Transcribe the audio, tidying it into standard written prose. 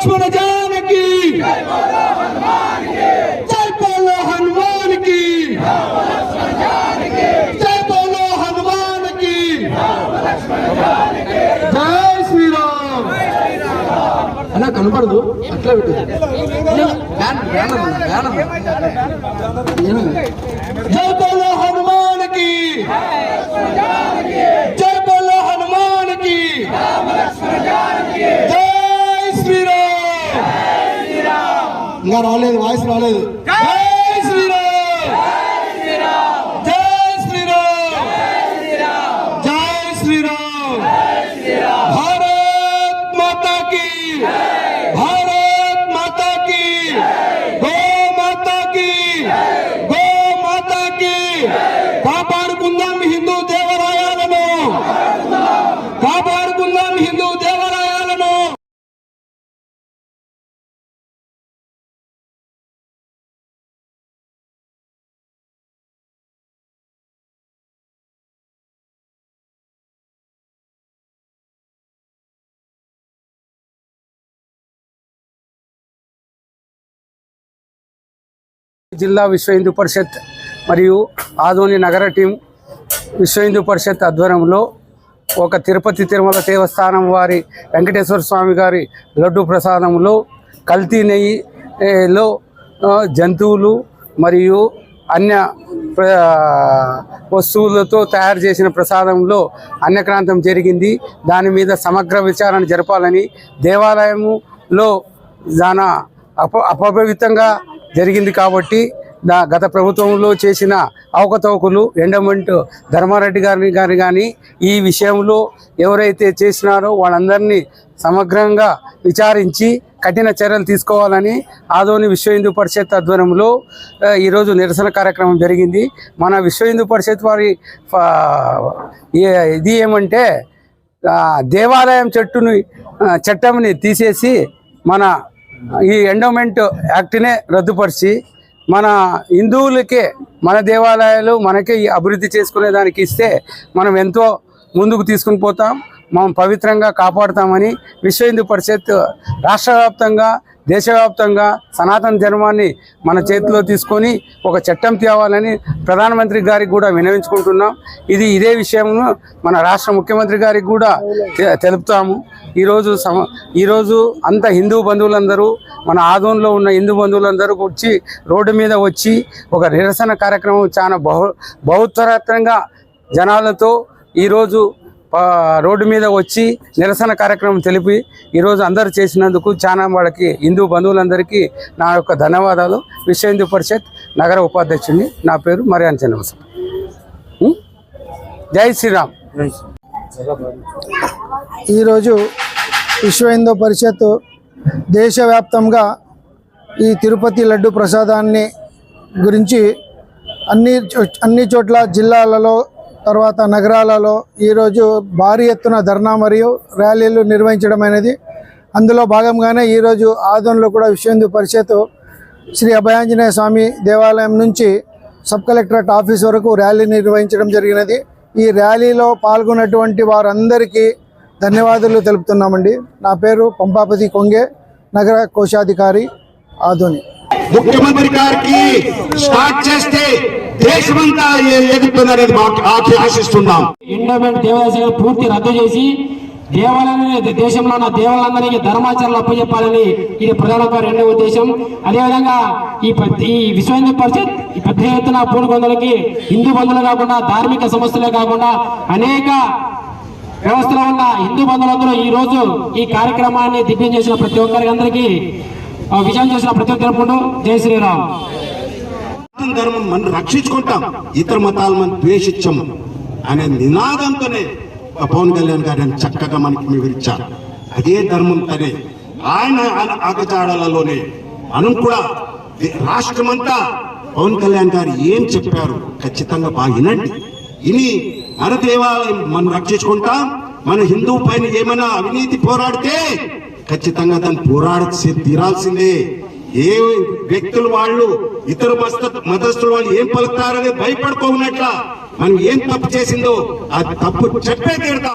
लक्ष्मण जानकी, जय बोलो हनुमान की, जय बोलो हनुमान की, जय श्री राम। अना कनपड़ू अट्ला जय बोलो हनुमान की, जय बोलो हनुमान की, जय श्री राम। ఇంకా రాలేదు, వాయిస్ రాలేదు। జై శ్రీరామ్, జై శ్రీరామ్, జై శ్రీరామ్। భారత్ మాతా की, भारत माता की, गो माता की, गो माता की। కాపాడుకుందాం హిందూ దేవాలయాలను, కాపాడుకుందాం హిందూ దేవాలయాలను। జిల్లా విశ్వ హిందూ పరిషత్ మరియు ఆదోని నగర టీం విశ్వ హిందూ పరిషత్ ఆధ్వర్యంలో ఒక తిరుపతి తిరుమల దేవస్థానం వారి వెంకటేశ్వర స్వామి గారి లడ్డు ప్రసాదంలో కల్తీ నెయ్యిలో జంతువులు మరియు అన్య వస్తువులతో తయారు చేసిన ప్రసాదంలో అన్యక్రాంతం జరిగింది। దాని మీద సమగ్ర విచారణ జరపాలని, దేవాలయంలో చాలా అపవిత్రంగా జరిగింది కాబట్టి గత ప్రభుత్వంలో చేసిన అవకతవకలు ఎండోమెంట్ ధర్మారెడ్డి గారిని కానీ ఈ విషయంలో ఎవరైతే చేసినారో వాళ్ళందరినీ సమగ్రంగా విచారించి కఠిన చర్యలు తీసుకోవాలని ఆదోని విశ్వ హిందూ పరిషత్ ఆధ్వర్యంలో ఈరోజు నిరసన కార్యక్రమం జరిగింది। మన విశ్వ హిందూ పరిషత్ వారి ఇది ఏమంటే దేవాలయం చట్టంని తీసేసి మన ఈ ఎండోమెంట్ యాక్ట్నే రద్దుపరిచి మన హిందువులకే మన దేవాలయాలు మనకే అభివృద్ధి చేసుకునే దానికి ఇస్తే మనం ఎంతో ముందుకు తీసుకుని పోతాం, మనం పవిత్రంగా కాపాడుతామని విశ్వ హిందూ పరిషత్ రాష్ట్ర వ్యాప్తంగా దేశవ్యాప్తంగా సనాతన ధర్మాన్ని మన చేతిలో తీసుకొని ఒక చట్టం తేవాలని ప్రధానమంత్రి గారికి కూడా విన్నవించుకుంటున్నాం। ఇదే విషయంను మన రాష్ట్ర ముఖ్యమంత్రి గారికి కూడా తెలుపుతాము। ఈరోజు అంత హిందూ బంధువులందరూ మన ఆదోన్లో ఉన్న హిందూ బంధువులందరూ వచ్చి రోడ్డు మీద వచ్చి ఒక నిరసన కార్యక్రమం చాలా బహుత్తరంగా జనాలతో ఈరోజు రోడ్డు మీద వచ్చి నిరసన కార్యక్రమం తెలిపి ఈరోజు అందరూ చేసినందుకు చాలా వాళ్ళకి హిందూ బంధువులందరికీ నా యొక్క ధన్యవాదాలు। విశ్వ హిందూ పరిషత్ నగర ఉపాధ్యక్షుడిని, నా పేరు మరియాన్ చంద్రవసం। జై శ్రీరామ్। ఈరోజు విశ్వ హిందూ పరిషత్ దేశవ్యాప్తంగా ఈ తిరుపతి లడ్డు ప్రసాదాన్ని గురించి అన్ని చోట్ల జిల్లాలలో తర్వాత నగరాలలో ఈరోజు భారీ ఎత్తున ధర్నా మరియు ర్యాలీలు నిర్వహించడం అనేది, అందులో భాగంగానే ఈరోజు ఆదోన్లో కూడా విశ్వ హిందూ పరిషత్ శ్రీ అభయాంజనేయ స్వామి దేవాలయం నుంచి సబ్ కలెక్టరేట్ ఆఫీస్ వరకు ర్యాలీ నిర్వహించడం జరిగినది। ఈ ర్యాలీలో పాల్గొన్నటువంటి వారందరికీ ధన్యవాదాలు తెలుపుతున్నామండి। నా పేరు పంపాపతి కొంగే, నగర కోశాధికారి ఆదోని। ముఖ్యమంత్రి గారికి స్టార్ట్ చేస్తే దేశమంతా ఎదుగుతుందనేది ఆశిస్తున్నాం। ఎండోమెంట్ దేవాలయాలు పూర్తి రద్దు చేసి దేవాలయాన్ని దేశంలో ఉన్న దేవాలయందరికీ ధర్మాచరణలు అప్పచెప్పాలని ఇది ప్రధానంగా రెండవ ఉద్దేశం। అదేవిధంగా ఈ విశ్వ హిందూ పరిషత్ పెద్ద ఎత్తున పూనుకొందలకి హిందూ బంధువులు కాకుండా ధార్మిక సంస్థలే కాకుండా అనేక వ్యవస్థలో ఉన్న హిందూ బంధువులందరూ ఈ రోజు ఈ కార్యక్రమాన్ని దిగ్విజయం చేసిన ప్రతి ఒక్కరికి అందరికీ విజయం చేసిన ప్రతి ఒక్కరు జై శ్రీరామ్। ధర్మం మనం రక్షించుకుంటాం, ఇతర మతాలు మనం ద్వేషించము అనే నినాదంతోనే పవన్ కళ్యాణ్ గారిని చక్కగా మనకి వివరించారు। అదే ధర్మం తనే ఆయన ఆగచాడలలోనే మనం కూడా రాష్ట్రమంతా పవన్ కళ్యాణ్ గారు ఏం చెప్పారు ఖచ్చితంగా బాగా వినండి। ఇని మన దేవాలయం మనం రక్షించుకుంటాం, మన హిందూ పైన ఏమైనా అవినీతి పోరాడితే ఖచ్చితంగా దాన్ని తీరాల్సిందే। ఏ వ్యక్తులు వాళ్ళు ఇతర మతస్థులు వాళ్ళు ఏం పలుకుతారని భయపడుకోనట్ల మనం ఏం తప్పు చేసిందో ఆ తప్పు చెప్పే తీరుతాం।